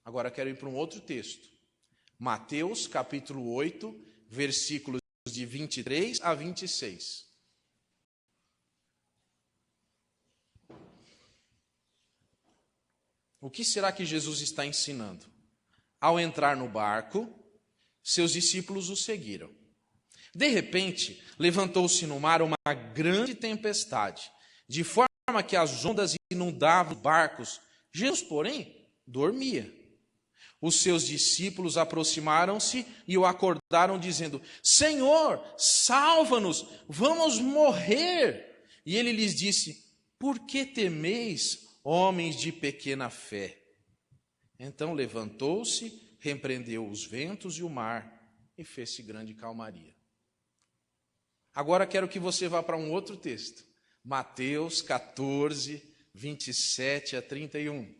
Agora quero ir para um outro texto. Mateus, capítulo 8, versículos de 23 a 26. O que será que Jesus está ensinando? Ao entrar no barco, seus discípulos o seguiram. De repente, levantou-se no mar uma grande tempestade, de forma que as ondas inundavam os barcos. Jesus, porém, dormia. Os seus discípulos aproximaram-se e o acordaram, dizendo: Senhor, salva-nos, vamos morrer. E ele lhes disse: Por que temeis, homens de pequena fé? Então levantou-se, repreendeu os ventos e o mar, e fez-se grande calmaria. Agora quero que você vá para um outro texto. Mateus 14, 27 a 31.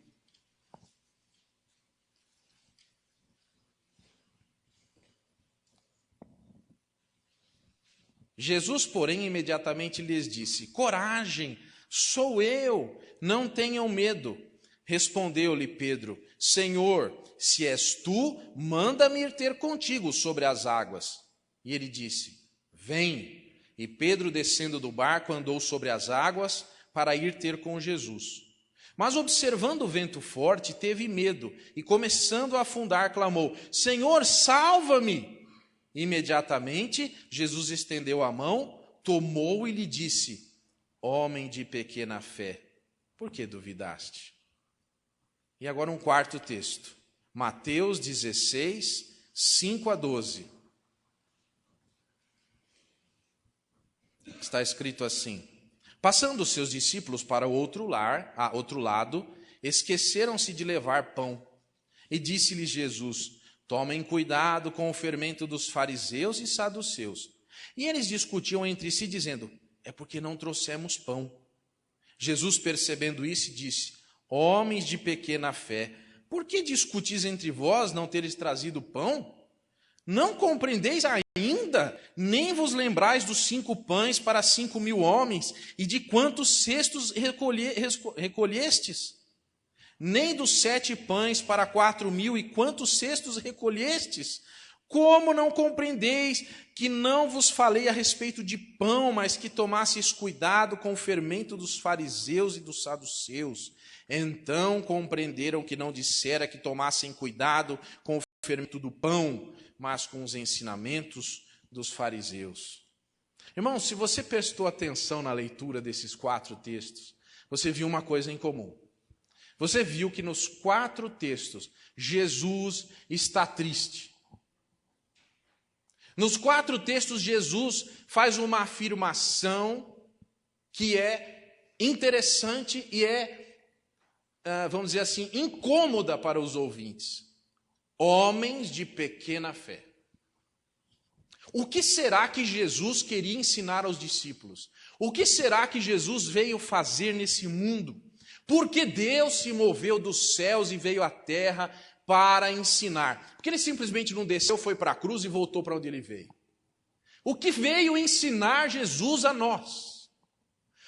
Jesus, porém, imediatamente lhes disse: Coragem, sou eu, não tenham medo. Respondeu-lhe Pedro: Senhor, se és tu, manda-me ir ter contigo sobre as águas. E ele disse: Vem. E Pedro, descendo do barco, andou sobre as águas para ir ter com Jesus. Mas, observando o vento forte, teve medo e, começando a afundar, clamou: Senhor, salva-me! Imediatamente, Jesus estendeu a mão, tomou e lhe disse: Homem de pequena fé, por que duvidaste? E agora um quarto texto. Mateus 16, 5 a 12. Está escrito assim: Passando os seus discípulos para outro lado, esqueceram-se de levar pão. E disse-lhes Jesus: Tomem cuidado com o fermento dos fariseus e saduceus. E eles discutiam entre si, dizendo: É porque não trouxemos pão. Jesus, percebendo isso, disse: Homens de pequena fé, por que discutis entre vós não teres trazido pão? Não compreendeis ainda, nem vos lembrais dos 5 pães para 5.000 homens, e de quantos cestos recolhestes? Nem dos 7 pães para 4.000, e quantos cestos recolhestes? Como não compreendeis que não vos falei a respeito de pão, mas que tomasseis cuidado com o fermento dos fariseus e dos saduceus? Então compreenderam que não dissera que tomassem cuidado com o fermento do pão, mas com os ensinamentos dos fariseus. Irmãos, se você prestou atenção na leitura desses 4 textos, você viu uma coisa em comum. Você viu que nos 4 textos, Jesus está triste. Nos 4 textos, Jesus faz uma afirmação que é interessante e vamos dizer assim, incômoda para os ouvintes. Homens de pequena fé. O que será que Jesus queria ensinar aos discípulos? O que será que Jesus veio fazer nesse mundo? Por que Deus se moveu dos céus e veio à terra para ensinar? Porque ele simplesmente não desceu, foi para a cruz e voltou para onde ele veio. O que veio ensinar Jesus a nós?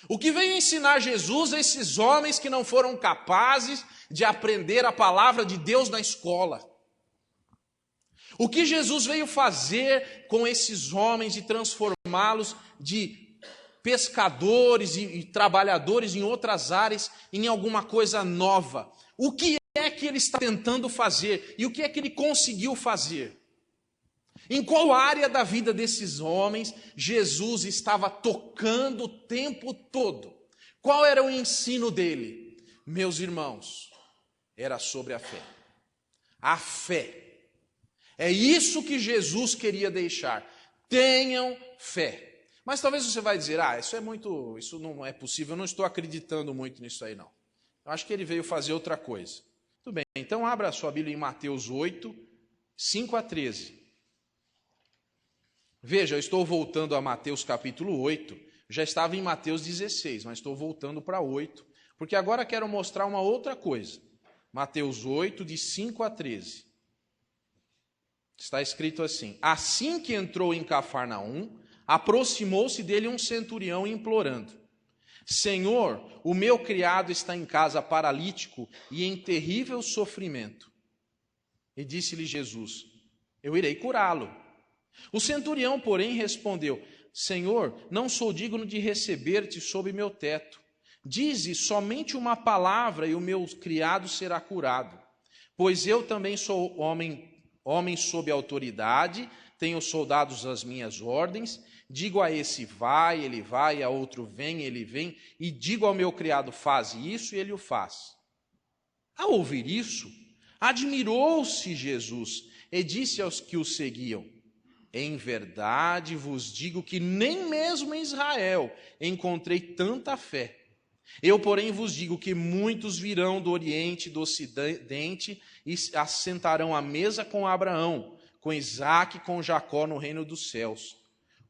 O que veio ensinar Jesus a esses homens que não foram capazes de aprender a palavra de Deus na escola? O que Jesus veio fazer com esses homens e transformá-los de pescadores e trabalhadores em outras áreas em alguma coisa nova? O que é que ele está tentando fazer? E o que é que ele conseguiu fazer? Em qual área da vida desses homens Jesus estava tocando o tempo todo? Qual era o ensino dele? Meus irmãos, era sobre a fé. A fé. É isso que Jesus queria deixar. Tenham fé. Mas talvez você vai dizer: isso não é possível, eu não estou acreditando muito nisso aí não. Eu acho que ele veio fazer outra coisa. Tudo bem, então abra a sua Bíblia em Mateus 8, 5 a 13. Veja, eu estou voltando a Mateus capítulo 8, já estava em Mateus 16, mas estou voltando para 8, porque agora quero mostrar uma outra coisa. Mateus 8, de 5 a 13. Está escrito assim: Assim que entrou em Cafarnaum, aproximou-se dele um centurião implorando: Senhor, o meu criado está em casa paralítico e em terrível sofrimento. E disse-lhe Jesus: eu irei curá-lo. O centurião, porém, respondeu: Senhor, não sou digno de receber-te sob meu teto. Dize somente uma palavra e o meu criado será curado. Pois eu também sou homem sob autoridade, tenho soldados às minhas ordens. Digo a esse vai, ele vai, a outro vem, ele vem. E digo ao meu criado faz isso e ele o faz. Ao ouvir isso, admirou-se Jesus e disse aos que o seguiam: em verdade vos digo que nem mesmo em Israel encontrei tanta fé. Eu, porém, vos digo que muitos virão do Oriente e do Ocidente e assentarão à mesa com Abraão, com Isaque e com Jacó no reino dos céus.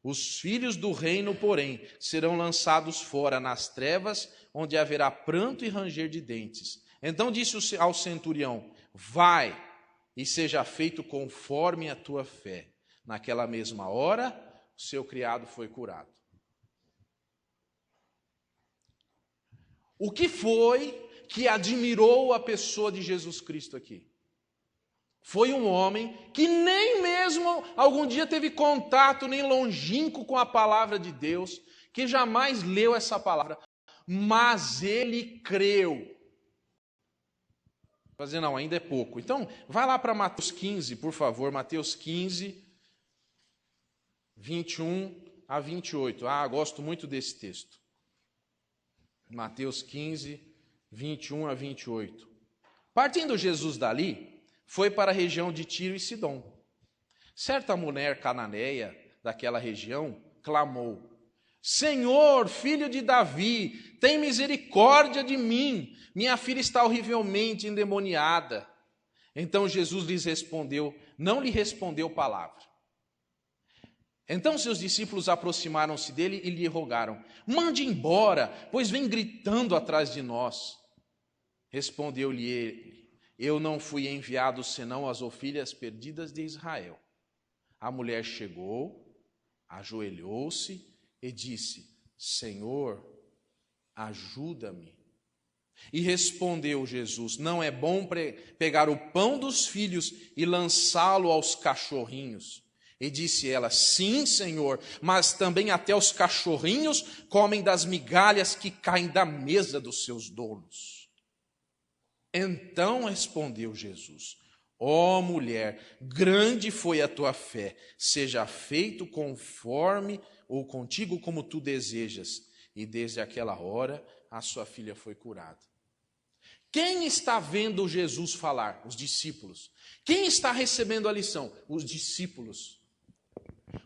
Os filhos do reino, porém, serão lançados fora nas trevas, onde haverá pranto e ranger de dentes. Então disse ao centurião: vai, e seja feito conforme a tua fé. Naquela mesma hora, o seu criado foi curado. O que foi que admirou a pessoa de Jesus Cristo aqui? Foi um homem que nem mesmo algum dia teve contato nem longínquo com a palavra de Deus, que jamais leu essa palavra, mas ele creu. Fazer não, ainda é pouco. Então, vai lá para Mateus 15, por favor, Mateus 15, 21 a 28. Gosto muito desse texto. Mateus 15, 21 a 28. Partindo Jesus dali, foi para a região de Tiro e Sidom. Certa mulher cananeia daquela região clamou: Senhor, filho de Davi, tem misericórdia de mim. Minha filha está horrivelmente endemoniada. Então Jesus lhes respondeu, não lhe respondeu palavra. Então seus discípulos aproximaram-se dele e lhe rogaram: mande embora, pois vem gritando atrás de nós. Respondeu-lhe ele: eu não fui enviado senão às ovelhas perdidas de Israel. A mulher chegou, ajoelhou-se e disse: Senhor, ajuda-me. E respondeu Jesus: não é bom pegar o pão dos filhos e lançá-lo aos cachorrinhos. E disse ela: sim, Senhor, mas também até os cachorrinhos comem das migalhas que caem da mesa dos seus donos. Então respondeu Jesus: ó mulher, grande foi a tua fé, seja feito conforme ou contigo como tu desejas. E desde aquela hora a sua filha foi curada. Quem está vendo Jesus falar? Os discípulos. Quem está recebendo a lição? Os discípulos.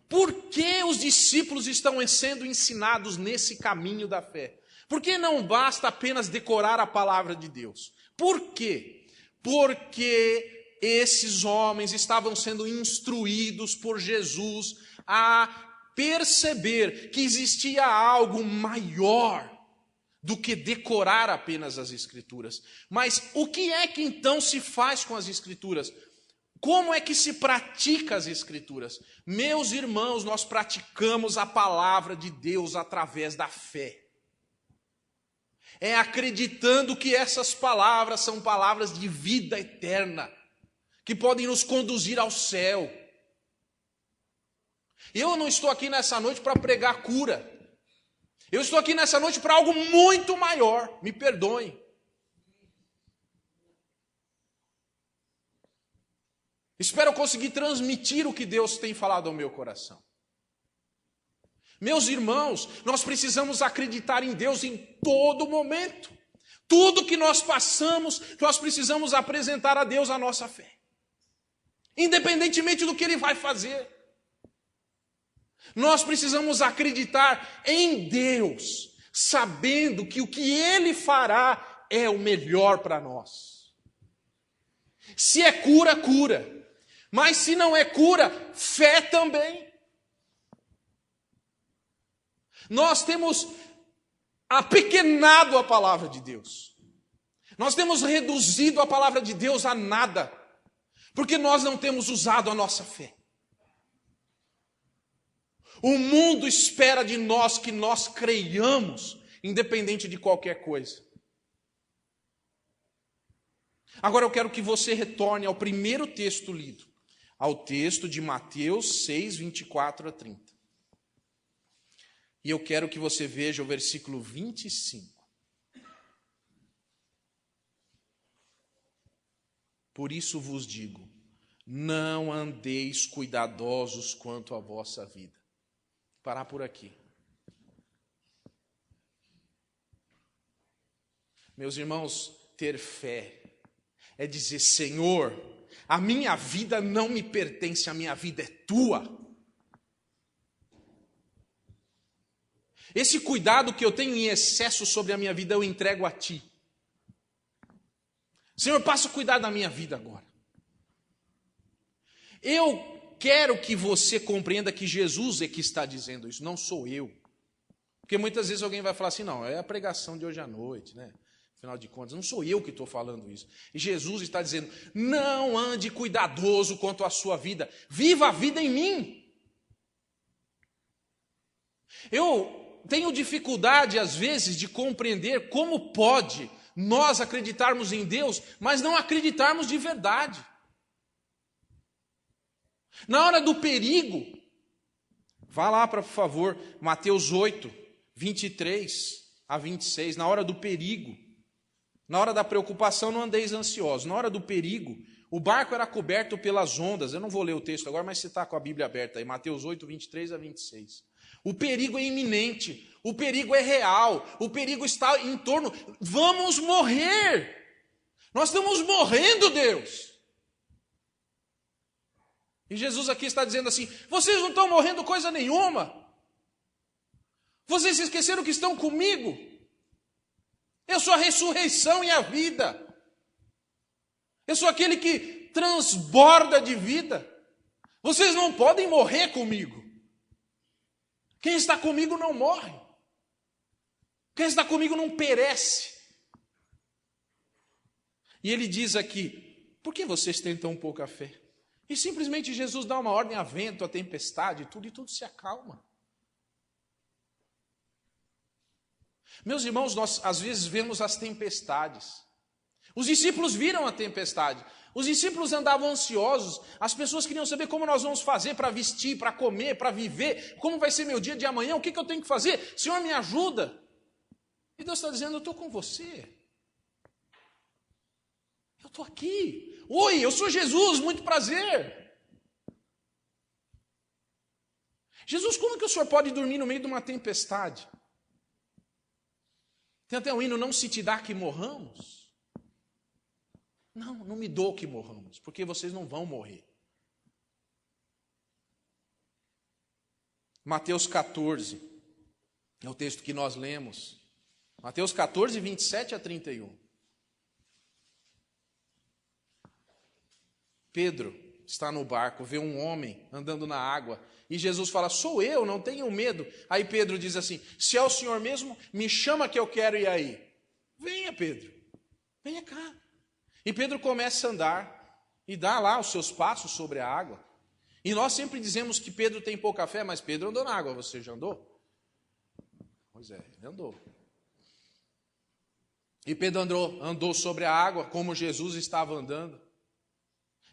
Por que os discípulos estão sendo ensinados nesse caminho da fé? Por que não basta apenas decorar a palavra de Deus? Por quê? Porque esses homens estavam sendo instruídos por Jesus a perceber que existia algo maior do que decorar apenas as Escrituras. Mas o que é que então se faz com as Escrituras? Como é que se pratica as Escrituras? Meus irmãos, nós praticamos a palavra de Deus através da fé. É acreditando que essas palavras são palavras de vida eterna, que podem nos conduzir ao céu. Eu não estou aqui nessa noite para pregar cura. Eu estou aqui nessa noite para algo muito maior. Me perdoem. Espero conseguir transmitir o que Deus tem falado ao meu coração. Meus irmãos, nós precisamos acreditar em Deus em todo momento. Tudo que nós passamos, nós precisamos apresentar a Deus a nossa fé. Independentemente do que Ele vai fazer. Nós precisamos acreditar em Deus, sabendo que o que Ele fará é o melhor para nós. Se é cura, cura. Mas se não é cura, fé também. Nós temos apequenado a palavra de Deus. Nós temos reduzido a palavra de Deus a nada, porque nós não temos usado a nossa fé. O mundo espera de nós que nós creiamos, independente de qualquer coisa. Agora eu quero que você retorne ao primeiro texto lido, ao texto de Mateus 6, 24 a 30. E eu quero que você veja o versículo 25. Por isso vos digo, não andeis cuidadosos quanto à vossa vida. Parar por aqui. Meus irmãos, ter fé é dizer, Senhor, a minha vida não me pertence, a minha vida é tua. Esse cuidado que eu tenho em excesso sobre a minha vida, eu entrego a ti. Senhor, passa a cuidar da minha vida agora. Eu quero que você compreenda que Jesus é que está dizendo isso, não sou eu. Porque muitas vezes alguém vai falar assim, não, é a pregação de hoje à noite, né? Afinal de contas, não sou eu que estou falando isso. E Jesus está dizendo, não ande cuidadoso quanto à sua vida, viva a vida em mim. Eu tenho dificuldade, às vezes, de compreender como pode nós acreditarmos em Deus, mas não acreditarmos de verdade. Na hora do perigo, vá lá, por favor, Mateus 8, 23 a 26, na hora do perigo, na hora da preocupação não andeis ansiosos, na hora do perigo, o barco era coberto pelas ondas, eu não vou ler o texto agora, mas você está com a Bíblia aberta aí, Mateus 8, 23 a 26. O perigo é iminente, o perigo é real, o perigo está em torno, vamos morrer, nós estamos morrendo, Deus. E Jesus aqui está dizendo assim, vocês não estão morrendo coisa nenhuma, vocês se esqueceram que estão comigo, eu sou a ressurreição e a vida, eu sou aquele que transborda de vida, vocês não podem morrer comigo. Quem está comigo não morre. Quem está comigo não perece. E ele diz aqui, por que vocês têm tão pouca fé? E simplesmente Jesus dá uma ordem a vento, a tempestade, e tudo se acalma. Meus irmãos, nós às vezes vemos as tempestades. Os discípulos viram a tempestade. Os discípulos andavam ansiosos, as pessoas queriam saber como nós vamos fazer para vestir, para comer, para viver, como vai ser meu dia de amanhã, o que eu tenho que fazer? Senhor, me ajuda. E Deus está dizendo, eu estou com você. Eu estou aqui. Oi, eu sou Jesus, muito prazer. Jesus, como que o Senhor pode dormir no meio de uma tempestade? Tem até um hino, não se te dá que morramos. Não me dou que morramos, porque vocês não vão morrer. Mateus 14, é o texto que nós lemos. Mateus 14, 27 a 31. Pedro está no barco, vê um homem andando na água, e Jesus fala, sou eu, não tenham medo. Aí Pedro diz assim, se é o Senhor mesmo, me chama que eu quero ir aí. Venha, Pedro, venha cá. E Pedro começa a andar e dá lá os seus passos sobre a água. E nós sempre dizemos que Pedro tem pouca fé, mas Pedro andou na água, você já andou? Pois é, ele andou. E Pedro andou sobre a água como Jesus estava andando.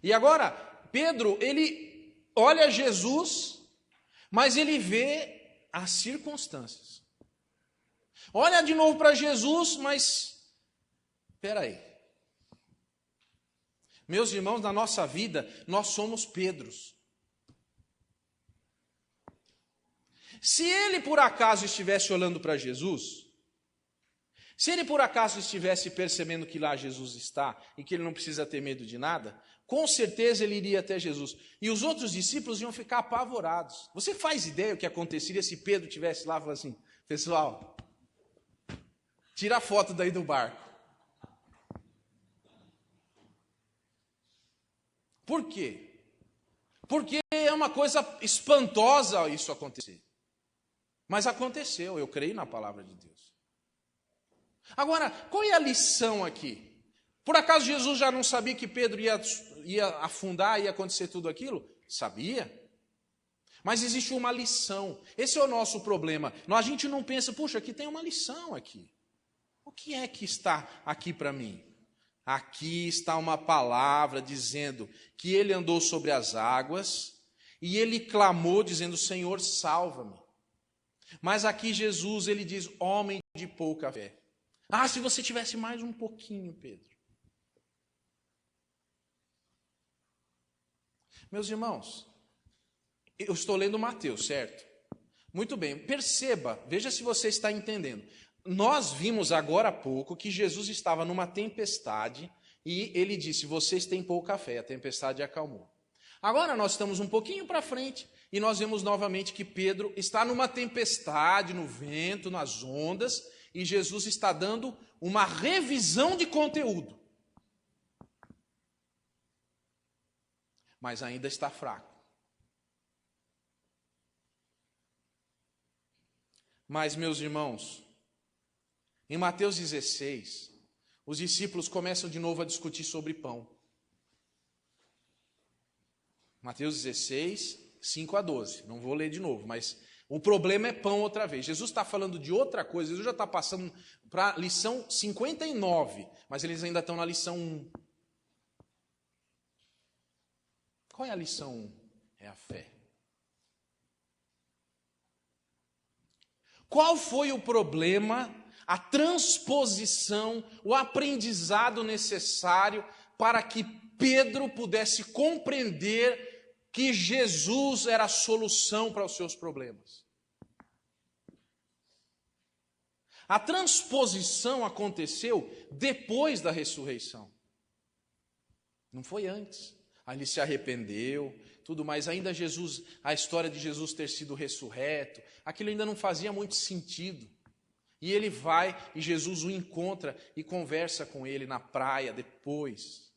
E agora, Pedro, ele olha Jesus, mas ele vê as circunstâncias. Olha de novo para Jesus, mas espera aí. Meus irmãos, na nossa vida, nós somos Pedros. Se ele por acaso estivesse olhando para Jesus, se ele por acaso estivesse percebendo que lá Jesus está e que ele não precisa ter medo de nada, com certeza ele iria até Jesus. E os outros discípulos iam ficar apavorados. Você faz ideia o que aconteceria se Pedro estivesse lá e falasse assim, pessoal, tira a foto daí do barco. Por quê? Porque é uma coisa espantosa isso acontecer. Mas aconteceu, eu creio na palavra de Deus. Agora, qual é a lição aqui? Por acaso Jesus já não sabia que Pedro ia afundar, ia acontecer tudo aquilo? Sabia. Mas existe uma lição. Esse é o nosso problema. A gente não pensa, puxa, aqui tem uma lição aqui. O que é que está aqui para mim? Aqui está uma palavra dizendo que ele andou sobre as águas e ele clamou dizendo, Senhor, salva-me. Mas aqui Jesus, ele diz, homem de pouca fé. Ah, se você tivesse mais um pouquinho, Pedro. Meus irmãos, eu estou lendo Mateus, certo? Muito bem, perceba, veja se você está entendendo. Nós vimos agora há pouco que Jesus estava numa tempestade e ele disse, vocês têm pouca fé, a tempestade acalmou. Agora nós estamos um pouquinho para frente e nós vemos novamente que Pedro está numa tempestade, no vento, nas ondas, e Jesus está dando uma revisão de conteúdo. Mas ainda está fraco. Mas, meus irmãos, em Mateus 16, os discípulos começam de novo a discutir sobre pão. Mateus 16, 5 a 12. Não vou ler de novo, mas o problema é pão outra vez. Jesus está falando de outra coisa, Jesus já está passando para a lição 59, mas eles ainda estão na lição 1. Qual é a lição 1? É a fé. Qual foi o problema, a transposição, o aprendizado necessário para que Pedro pudesse compreender que Jesus era a solução para os seus problemas? A transposição aconteceu depois da ressurreição. Não foi antes. Aí ele se arrependeu, tudo mais. Ainda Jesus, a história de Jesus ter sido ressurreto, aquilo ainda não fazia muito sentido. E ele vai e Jesus o encontra e conversa com ele na praia depois.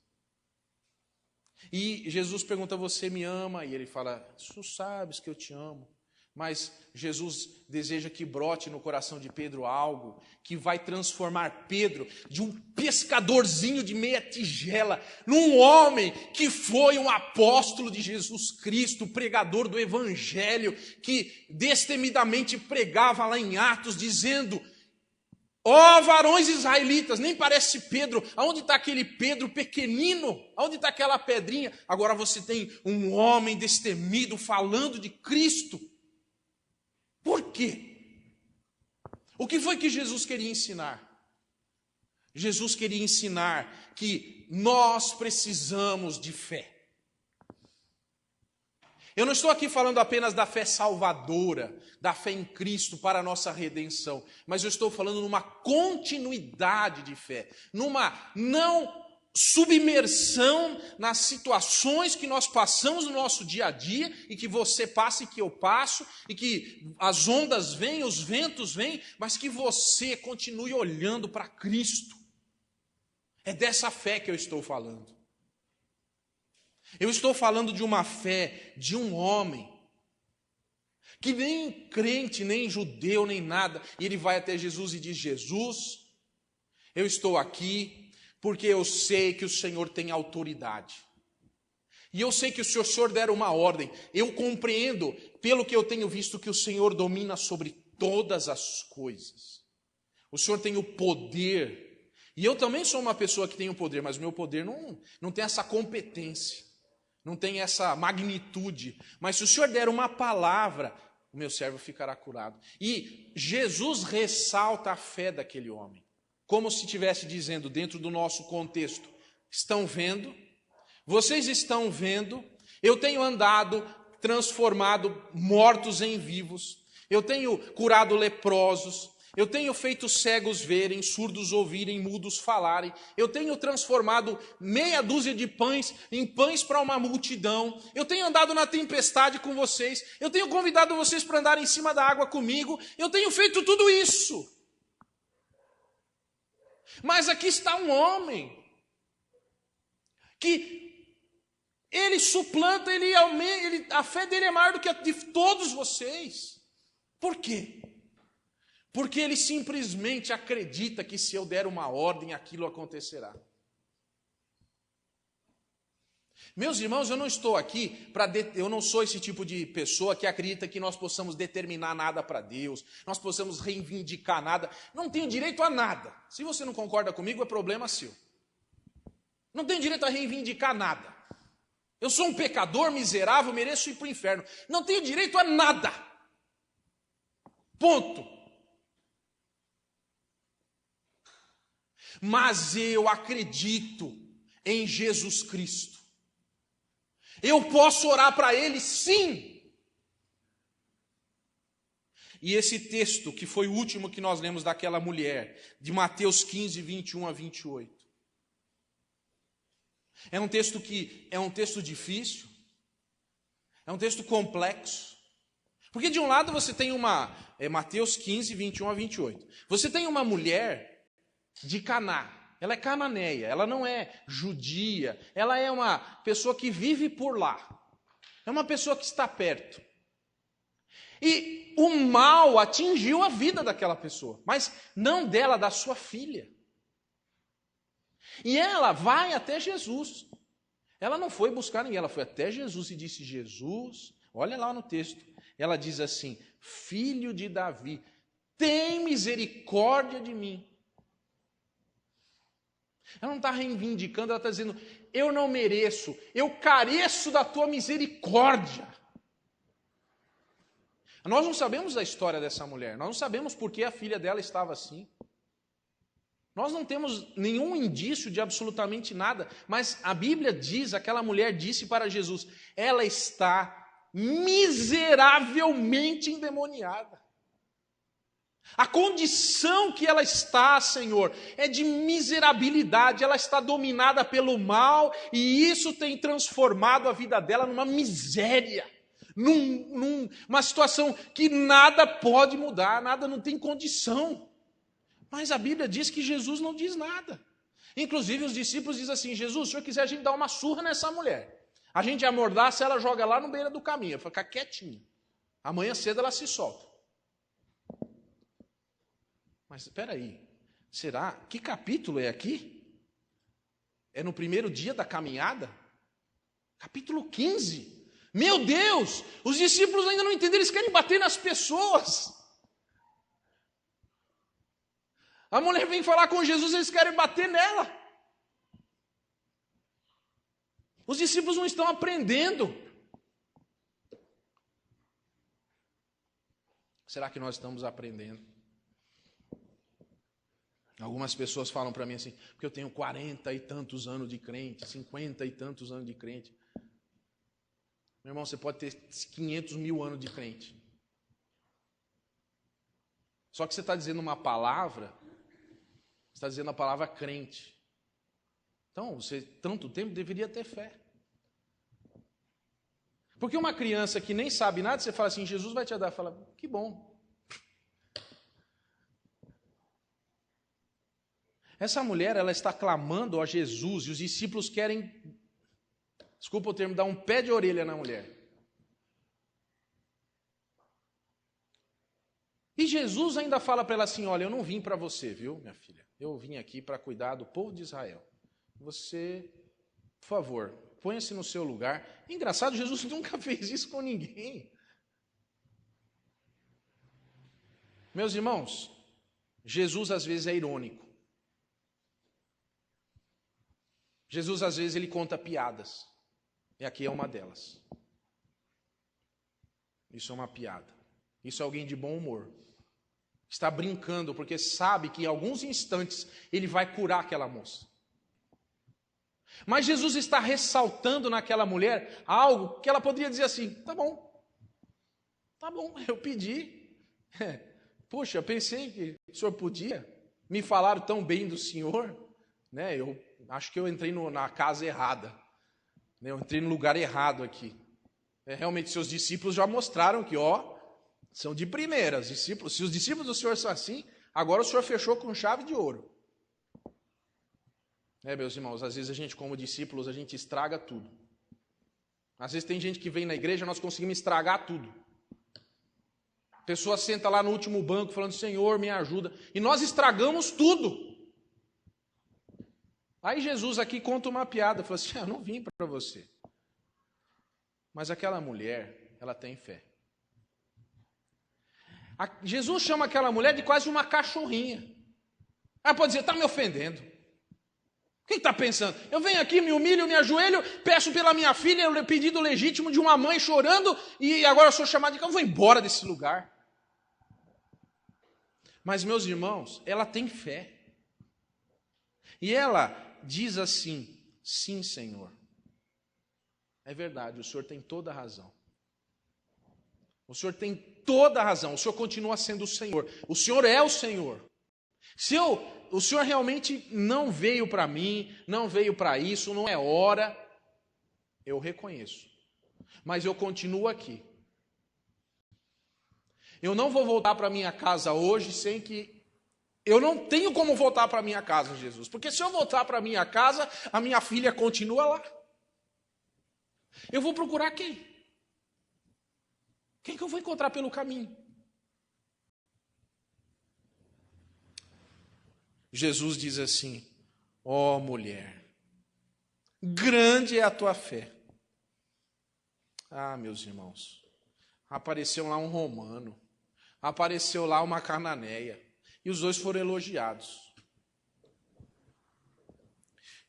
E Jesus pergunta, você me ama? E ele fala, tu sabes que eu te amo. Mas Jesus deseja que brote no coração de Pedro algo que vai transformar Pedro de um pescadorzinho de meia tigela num homem que foi um apóstolo de Jesus Cristo, pregador do Evangelho, que destemidamente pregava lá em Atos, dizendo, ó varões israelitas, nem parece Pedro, aonde está aquele Pedro pequenino? Aonde está aquela pedrinha? Agora você tem um homem destemido falando de Cristo. Por quê? O que foi que Jesus queria ensinar? Jesus queria ensinar que nós precisamos de fé. Eu não estou aqui falando apenas da fé salvadora, da fé em Cristo para a nossa redenção, mas eu estou falando numa continuidade de fé, numa não submersão nas situações que nós passamos no nosso dia a dia, e que você passa e que eu passo, e que as ondas vêm, os ventos vêm, mas que você continue olhando para Cristo. É dessa fé que eu estou falando. Eu estou falando de uma fé de um homem que nem crente, nem judeu, nem nada, e ele vai até Jesus e diz, Jesus, eu estou aqui porque eu sei que o Senhor tem autoridade. E eu sei que se o Senhor der uma ordem, eu compreendo, pelo que eu tenho visto, que o Senhor domina sobre todas as coisas. O Senhor tem o poder. E eu também sou uma pessoa que tem o poder, mas o meu poder não tem essa competência, não tem essa magnitude. Mas se o Senhor der uma palavra, o meu servo ficará curado. E Jesus ressalta a fé daquele homem. Como se estivesse dizendo, dentro do nosso contexto, estão vendo? Vocês estão vendo? Eu tenho andado, transformado mortos em vivos. Eu tenho curado leprosos. Eu tenho feito cegos verem, surdos ouvirem, mudos falarem. Eu tenho transformado meia dúzia de pães em pães para uma multidão. Eu tenho andado na tempestade com vocês. Eu tenho convidado vocês para andar em cima da água comigo. Eu tenho feito tudo isso. Mas aqui está um homem que ele suplanta, a fé dele é maior do que a de todos vocês. Por quê? Porque ele simplesmente acredita que se eu der uma ordem, aquilo acontecerá. Meus irmãos, eu não estou aqui eu não sou esse tipo de pessoa que acredita que nós possamos determinar nada para Deus, nós possamos reivindicar nada. Não tenho direito a nada. Se você não concorda comigo, é problema seu. Não tenho direito a reivindicar nada. Eu sou um pecador miserável, mereço ir para o inferno. Não tenho direito a nada. Ponto. Mas eu acredito em Jesus Cristo. Eu posso orar para Ele, sim. E esse texto, que foi o último que nós lemos daquela mulher, de Mateus 15, 21 a 28. É um texto difícil, é um texto complexo. Porque de um lado você tem Mateus 15, 21 a 28. Você tem uma mulher de Caná. Ela é cananeia, ela não é judia, ela é uma pessoa que vive por lá. É uma pessoa que está perto. E o mal atingiu a vida daquela pessoa, mas não dela, da sua filha. E ela vai até Jesus. Ela não foi buscar ninguém, ela foi até Jesus e disse: Jesus, olha lá no texto, ela diz assim: filho de Davi, tem misericórdia de mim. Ela não está reivindicando, ela está dizendo: eu não mereço, eu careço da tua misericórdia. Nós não sabemos da história dessa mulher, nós não sabemos por que a filha dela estava assim. Nós não temos nenhum indício de absolutamente nada, mas a Bíblia diz, aquela mulher disse para Jesus, ela está miseravelmente endemoniada. A condição que ela está, Senhor, é de miserabilidade, ela está dominada pelo mal e isso tem transformado a vida dela numa miséria, numa situação que nada pode mudar, nada não tem condição. Mas a Bíblia diz que Jesus não diz nada. Inclusive os discípulos dizem assim: Jesus, se o senhor quiser a gente dar uma surra nessa mulher, a gente amordaça, ela joga lá no beira do caminho, fica quietinha. Amanhã cedo ela se solta. Mas espera aí, será? Que capítulo é aqui? É no primeiro dia da caminhada? Capítulo 15. Meu Deus, os discípulos ainda não entenderam, eles querem bater nas pessoas. A mulher vem falar com Jesus, eles querem bater nela. Os discípulos não estão aprendendo. Será que nós estamos aprendendo? Algumas pessoas falam para mim assim, porque eu tenho 40 e tantos anos de crente, 50 e tantos anos de crente. Meu irmão, você pode ter 500 mil anos de crente. Só que você está dizendo uma palavra, você está dizendo a palavra crente. Então, você, tanto tempo, deveria ter fé. Porque uma criança que nem sabe nada, você fala assim, Jesus vai te dar, fala, que bom. Essa mulher, ela está clamando a Jesus, e os discípulos querem, desculpa o termo, dar um pé de orelha na mulher. E Jesus ainda fala para ela assim, olha, eu não vim para você, viu, minha filha? Eu vim aqui para cuidar do povo de Israel. Você, por favor, ponha-se no seu lugar. Engraçado, Jesus nunca fez isso com ninguém. Meus irmãos, Jesus às vezes é irônico. Jesus às vezes ele conta piadas. E aqui é uma delas. Isso é uma piada. Isso é alguém de bom humor. Está brincando porque sabe que em alguns instantes ele vai curar aquela moça. Mas Jesus está ressaltando naquela mulher algo que ela poderia dizer assim, tá bom, eu pedi. Puxa, eu pensei que o senhor podia. Me falaram tão bem do senhor, né? Eu acho que eu entrei na casa errada. Né? Eu entrei no lugar errado aqui. Realmente, seus discípulos já mostraram que, são de primeira. Os discípulos, se os discípulos do Senhor são assim, agora o Senhor fechou com chave de ouro. Meus irmãos, às vezes a gente, como discípulos, a gente estraga tudo. Às vezes tem gente que vem na igreja, nós conseguimos estragar tudo. A pessoa senta lá no último banco falando, Senhor, me ajuda. E nós estragamos tudo. Aí Jesus aqui conta uma piada, fala assim, eu não vim para você. Mas aquela mulher, ela tem fé. Jesus chama aquela mulher de quase uma cachorrinha. Ela pode dizer, está me ofendendo. Quem está pensando? Eu venho aqui, me humilho, me ajoelho, peço pela minha filha, o pedido legítimo de uma mãe chorando, e agora eu sou chamado de... Eu vou embora desse lugar. Mas, meus irmãos, ela tem fé. E ela diz assim, sim, Senhor. É verdade, o Senhor tem toda a razão. O Senhor tem toda a razão, o Senhor continua sendo o Senhor. O Senhor é o Senhor. O Senhor realmente não veio para mim, não veio para isso, não é hora, eu reconheço. Mas eu continuo aqui. Eu não vou voltar para minha casa hoje sem que... Eu não tenho como voltar para minha casa, Jesus. Porque se eu voltar para minha casa, a minha filha continua lá. Eu vou procurar quem? Quem que eu vou encontrar pelo caminho? Jesus diz assim, ó mulher, grande é a tua fé. Ah, meus irmãos, apareceu lá um romano, apareceu lá uma cananeia, e os dois foram elogiados.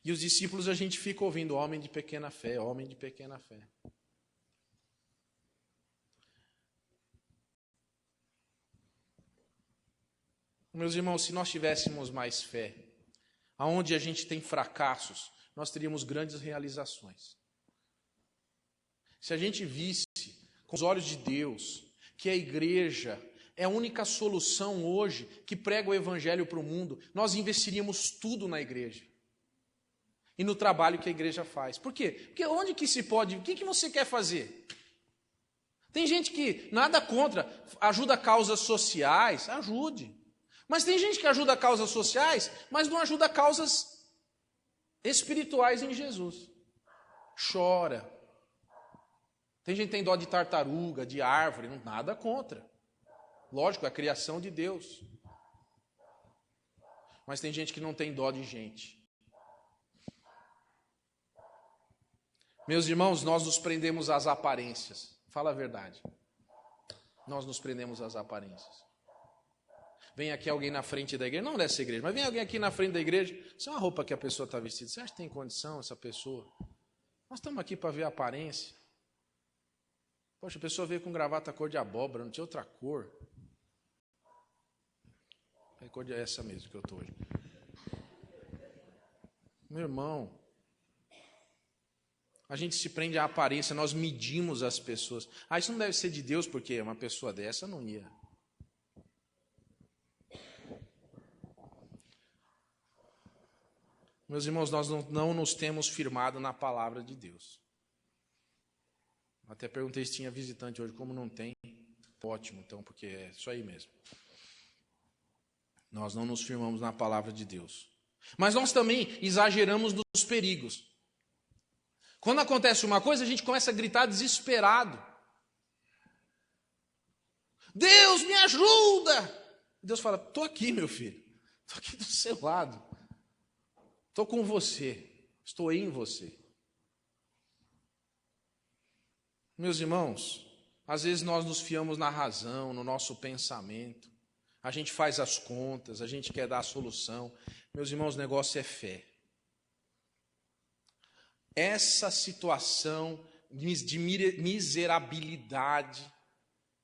E os discípulos a gente fica ouvindo, homem de pequena fé, homem de pequena fé. Meus irmãos, se nós tivéssemos mais fé, aonde a gente tem fracassos, nós teríamos grandes realizações. Se a gente visse com os olhos de Deus que a igreja é a única solução hoje que prega o evangelho para o mundo, nós investiríamos tudo na igreja e no trabalho que a igreja faz. Por quê? Porque onde que se pode, o que você quer fazer? Tem gente que nada contra, ajuda causas sociais, ajude. Mas tem gente que ajuda causas sociais, mas não ajuda causas espirituais em Jesus. Chora. Tem gente que tem dó de tartaruga, de árvore, nada contra. Lógico, é a criação de Deus. Mas tem gente que não tem dó de gente. Meus irmãos, nós nos prendemos às aparências. Fala a verdade. Nós nos prendemos às aparências. Vem aqui alguém na frente da igreja, não dessa igreja, mas vem alguém aqui na frente da igreja, isso é uma roupa que a pessoa está vestida, você acha que tem condição essa pessoa? Nós estamos aqui para ver a aparência. Poxa, a pessoa veio com gravata cor de abóbora, não tinha outra cor. A cor é essa mesmo que eu estou hoje. Meu irmão, a gente se prende à aparência, nós medimos as pessoas. Ah, isso não deve ser de Deus, porque uma pessoa dessa não ia. Meus irmãos, nós não nos temos firmado na palavra de Deus. Até perguntei se tinha visitante hoje, como não tem, ótimo, então, porque é isso aí mesmo. Nós não nos firmamos na palavra de Deus. Mas nós também exageramos nos perigos. Quando acontece uma coisa, a gente começa a gritar desesperado. Deus, me ajuda! Deus fala, estou aqui, meu filho. Estou aqui do seu lado. Estou com você, estou em você. Meus irmãos, às vezes nós nos fiamos na razão, no nosso pensamento. A gente faz as contas, a gente quer dar a solução. Meus irmãos, o negócio é fé. Essa situação de miserabilidade,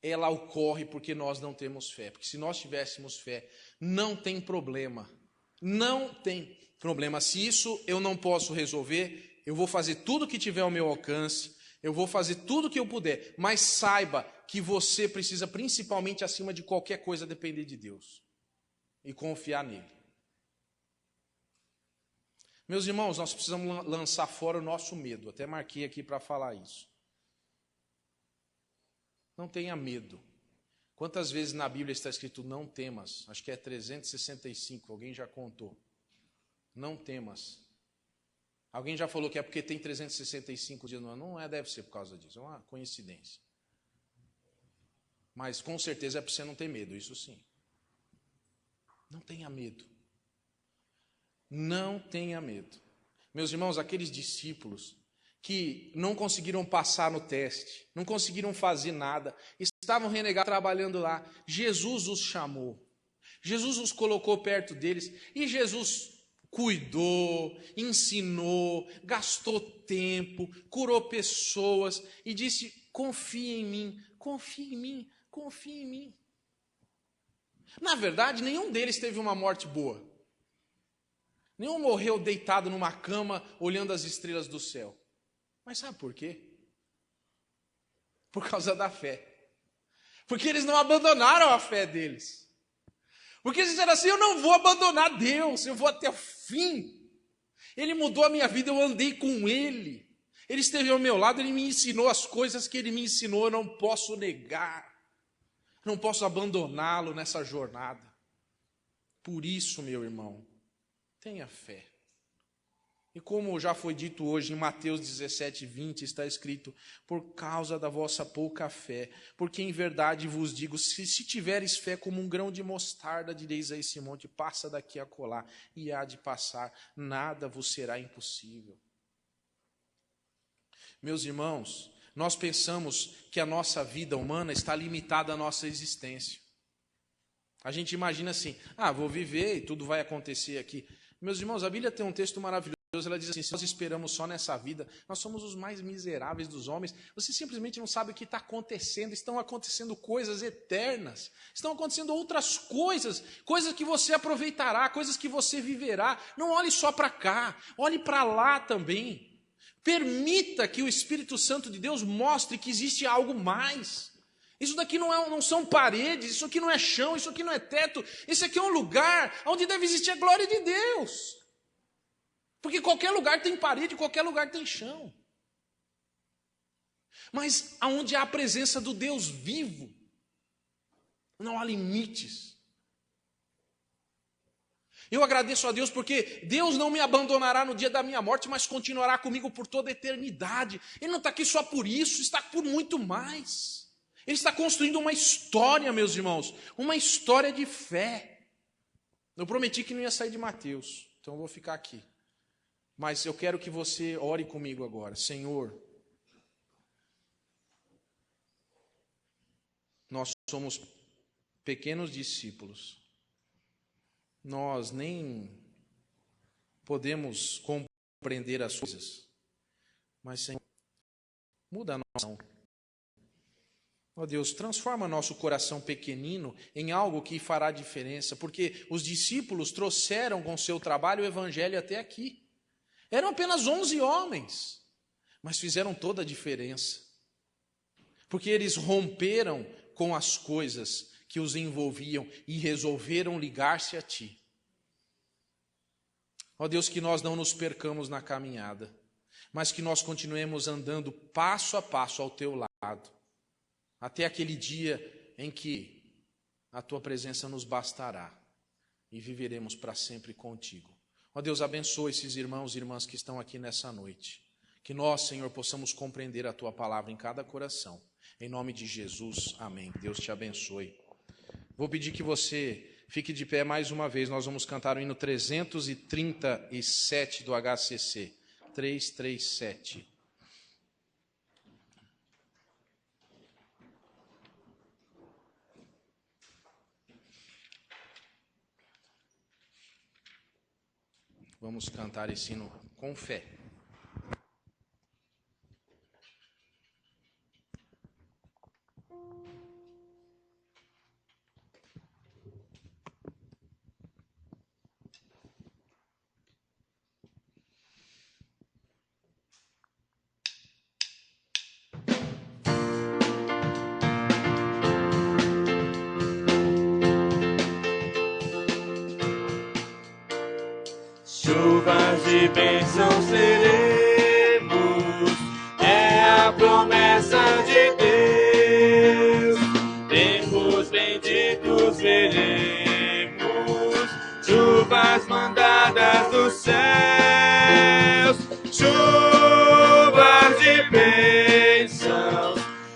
ela ocorre porque nós não temos fé. Porque se nós tivéssemos fé, não tem problema. Não tem problema. Se isso eu não posso resolver, eu vou fazer tudo que tiver ao meu alcance, eu vou fazer tudo que eu puder, mas saiba que você precisa, principalmente acima de qualquer coisa, depender de Deus e confiar nele. Meus irmãos, nós precisamos lançar fora o nosso medo. Até marquei aqui para falar isso. Não tenha medo. Quantas vezes na Bíblia está escrito não temas? Acho que é 365, alguém já contou. Não temas. Alguém já falou que é porque tem 365 dias no ano. Não é, deve ser por causa disso, é uma coincidência. Mas com certeza é para você não ter medo, isso sim. Não tenha medo. Não tenha medo. Meus irmãos, aqueles discípulos que não conseguiram passar no teste, não conseguiram fazer nada, estavam renegados trabalhando lá, Jesus os chamou. Jesus os colocou perto deles e Jesus cuidou, ensinou, gastou tempo, curou pessoas e disse: confia em mim, confia em mim, confia em mim. Na verdade, nenhum deles teve uma morte boa. Nenhum morreu deitado numa cama, olhando as estrelas do céu. Mas sabe por quê? Por causa da fé. Porque eles não abandonaram a fé deles. Porque eles disseram assim: eu não vou abandonar Deus, eu vou até o fim. Ele mudou a minha vida, eu andei com Ele. Ele esteve ao meu lado, Ele me ensinou as coisas que Ele me ensinou, eu não posso negar. Não posso abandoná-lo nessa jornada. Por isso, meu irmão, tenha fé. E como já foi dito hoje em Mateus 17:20, está escrito: por causa da vossa pouca fé, porque em verdade vos digo, se tiveres fé como um grão de mostarda, direis a esse monte: passa daqui a acolá, e há de passar, nada vos será impossível. Meus irmãos, nós pensamos que a nossa vida humana está limitada à nossa existência. A gente imagina assim: vou viver e tudo vai acontecer aqui. Meus irmãos, a Bíblia tem um texto maravilhoso. Ela diz assim: se nós esperamos só nessa vida, nós somos os mais miseráveis dos homens. Você simplesmente não sabe o que está acontecendo. Estão acontecendo coisas eternas. Estão acontecendo outras coisas. Coisas que você aproveitará, coisas que você viverá. Não olhe só para cá, olhe para lá também. Permita que o Espírito Santo de Deus mostre que existe algo mais. Isso daqui não são paredes, isso aqui não é chão, isso aqui não é teto. Isso aqui é um lugar onde deve existir a glória de Deus. Porque qualquer lugar tem parede, qualquer lugar tem chão. Mas aonde há a presença do Deus vivo, não há limites. Eu agradeço a Deus porque Deus não me abandonará no dia da minha morte, mas continuará comigo por toda a eternidade. Ele não está aqui só por isso, está por muito mais. Ele está construindo uma história, meus irmãos, uma história de fé. Eu prometi que não ia sair de Mateus, então eu vou ficar aqui. Mas eu quero que você ore comigo agora. Senhor, nós somos pequenos discípulos. Nós nem podemos compreender as coisas. Mas, Senhor, muda a nossa mão. Ó Deus, transforma nosso coração pequenino em algo que fará diferença. Porque os discípulos trouxeram com seu trabalho o evangelho até aqui. Eram apenas 11 homens, mas fizeram toda a diferença. Porque eles romperam com as coisas que os envolviam e resolveram ligar-se a Ti. Ó Deus, que nós não nos percamos na caminhada, mas que nós continuemos andando passo a passo ao Teu lado, até aquele dia em que a Tua presença nos bastará e viveremos para sempre contigo. Ó Deus, abençoa esses irmãos e irmãs que estão aqui nessa noite. Que nós, Senhor, possamos compreender a Tua palavra em cada coração. Em nome de Jesus, amém. Deus te abençoe. Vou pedir que você fique de pé mais uma vez. Nós vamos cantar o hino 337 do HCC. 337. Vamos cantar esse hino com fé. Chuvas de bênção seremos, é a promessa de Deus. Tempos benditos veremos, chuvas mandadas dos céus.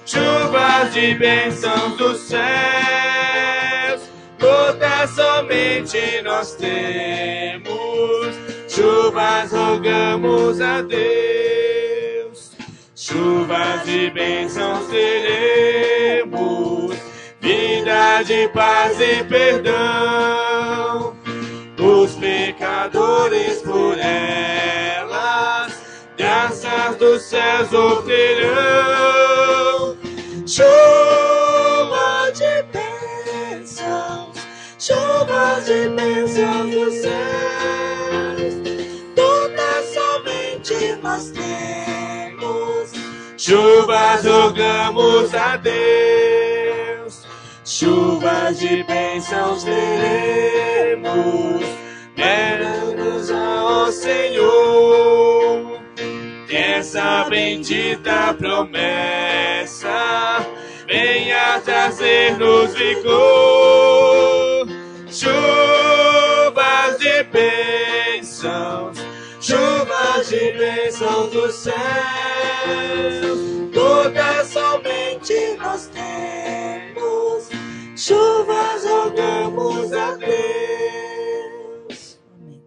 Chuvas de bênçãos dos céus. Gota somente nós temos, chuvas rogamos a Deus. Chuvas de bênçãos teremos, vida de paz e perdão. Os pecados pecadores por elas, graças dos céus obterão. Chuva de bênçãos, chuva de bênçãos dos céus, todas somente nós temos. Chuvas rogamos a Deus, chuvas de bênçãos teremos, demos ao Senhor. Que essa bendita promessa venha trazer-nos vigor. Chuvas de bênçãos, chuvas de bênçãos dos céus, todas somente nós temos. Chuvas rogamos a Deus. Amém.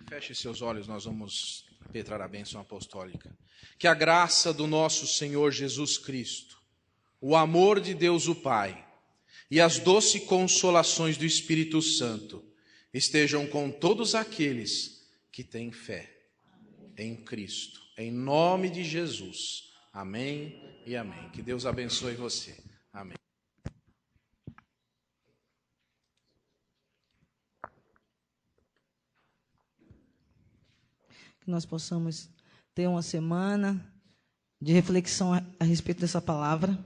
Feche seus olhos, nós vamos impetrar a bênção apostólica. Que a graça do nosso Senhor Jesus Cristo, o amor de Deus o Pai e as doces consolações do Espírito Santo estejam com todos aqueles que têm fé em Cristo. Em nome de Jesus. Amém e amém. Que Deus abençoe você. Amém. Que nós possamos ter uma semana de reflexão a respeito dessa palavra.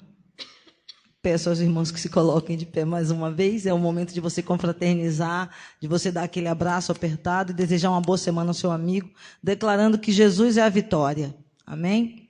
Peço aos irmãos que se coloquem de pé mais uma vez. É o momento de você confraternizar, de você dar aquele abraço apertado e desejar uma boa semana ao seu amigo, declarando que Jesus é a vitória. Amém?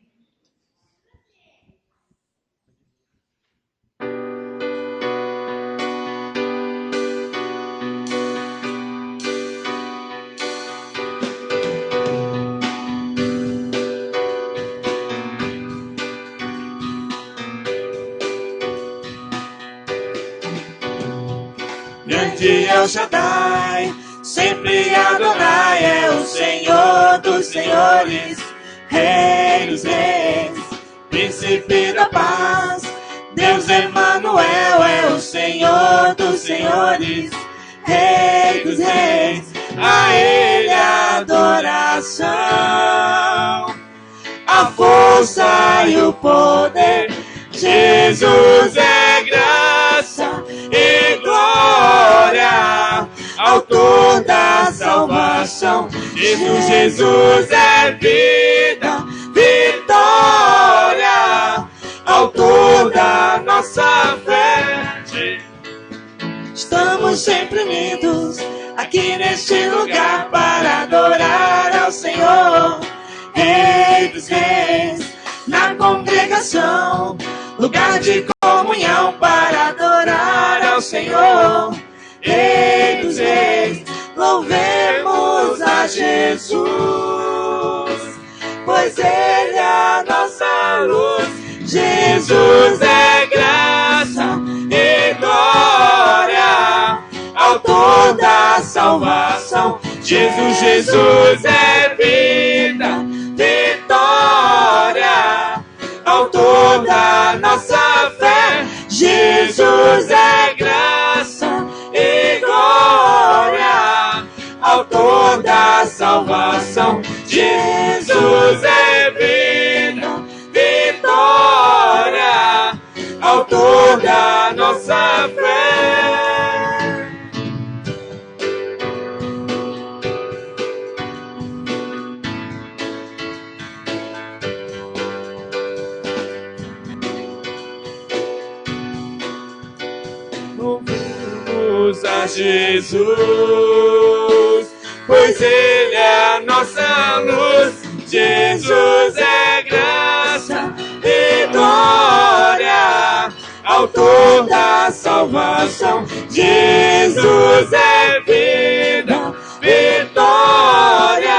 Grande El Shaddai, sempre Adonai é o Senhor dos senhores, Rei dos reis, Príncipe da paz. Deus Emmanuel é o Senhor dos senhores, Rei dos reis. A Ele a adoração, a força e o poder. Jesus é graça e glória, autor da salvação. Jesus é vida, vitória, autor da nossa fé. Estamos sempre unidos aqui neste lugar para adorar ao Senhor, Rei dos reis, na congregação, lugar de comunhão para adorar ao Senhor, Rei dos reis. Louvemos a Jesus, pois Ele é a nossa luz. Jesus é graça e glória, autor da salvação. Jesus é vida, vitória, autor da nossa fé. Jesus é graça e glória, autor da salvação. Jesus é vida, vitória, autor da nossa fé. Louvemos a Jesus, pois Ele é a nossa luz. Jesus é graça e glória, autor da salvação. Jesus é vida, vitória,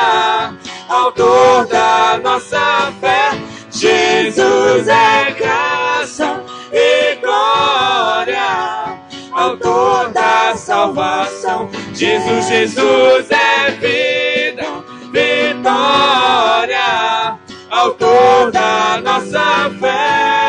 autor da nossa fé. Jesus é graça e glória, autor da salvação. Jesus é vida, vitória, autor da nossa fé.